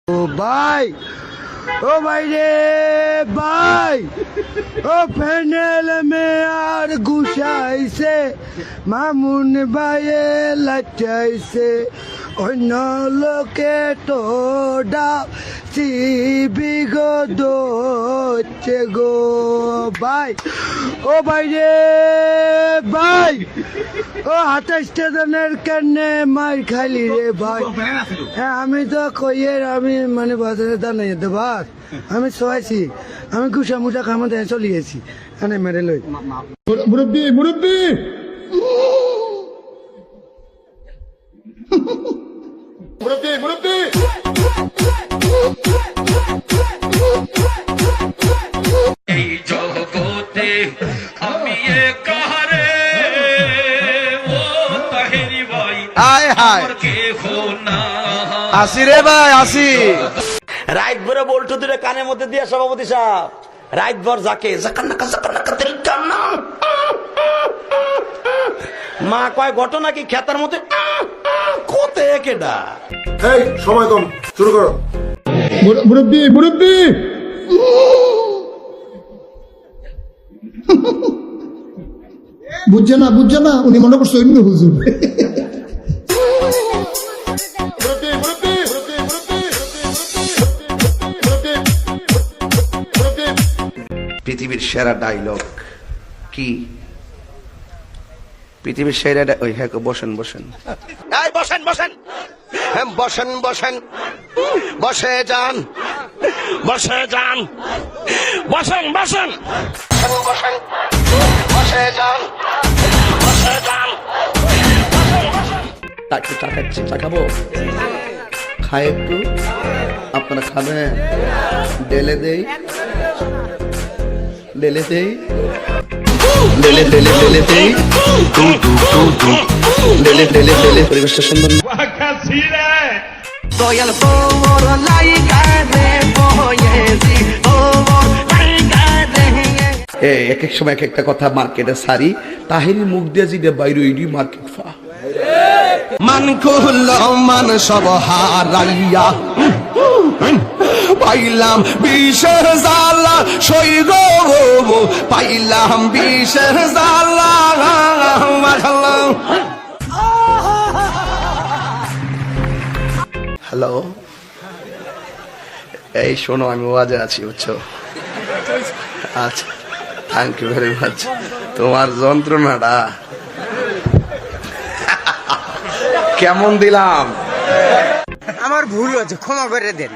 ও ভাই, ও ভাই রে ভাই, ও প্যানেল মে আর ঘুষাইছে, মামুন ভাইয়ে লাচাইছে, অন্য লোকে তো ডাকি বিগত হচ্ছে গো ভাই। ও ভাই রে ভাই, ও 28 স্টেশনের কেনে মার খালি রে ভাই। হ্যাঁ আমি তো কইয়ের আমি মানে বাজারে দাঁড়াই যেতে বাস আমি শোয়াইছি, আমি ঘুষা মুষা খামাতে চলে গেছি এনে মেরে লই। মুরব্বী মুরব্বী মুরব্বী মুরব্বী এই জগতে আমি কাহারে ও তাহেরি ভাই আয় হায় কেহ না আসি রে ভাই আসি। রাইট ভরে বল্টু দূরে কানের মধ্যে দিয়ে সভাপতি সাহেব রাইট ভর যাকে জাকান্নাকা দিল কান্না মা কয় ঘটনা কি খেতার মধ্যে কোতে কেডা এই সময় কম, শুরু করো। মুরব্বী মুরব্বী বুঝছে না উনি মনে করছে অন্য হুজুর। পৃথিবীর সেরা ডায়লগ কি? পৃথিবীর সেরা ওই হ্যাঁ বসেন বসেন এই বসেন বসেন হ্যাঁ বসেন বসেন বসে যান বসে যান বসেন বসেন বসেন বসে যান বসে যান একটু চা খাচ্ছি, চা খাবো? খাই একটু, আপনারা খাবেন? ডেলে দেই লেলে দেই লেলে লেলে লেলে দেই লেলে লেলে লেলে। পরিবেশটা সুন্দর না? দয়াল এক এক সময় এক একটা কথা মার্কেটে সারি, তাহিনী মুখ দিয়ে যেটা বাইরে ওইডি মার্কেট ফা মান কুল মান সব হারাইয়া পাইলাম বিষের জালা সৈগ পাইলাম বিষের জালা। হ্যালো, এই শোনো আমি ওয়াজে আছি বুঝছো? আচ্ছা থ্যাংক ইউ ভেরি মাচ। তোমার যন্ত্রণাটা কেমন দিলাম? আমার ভুল হয়েছে, ক্ষমা করে দেন।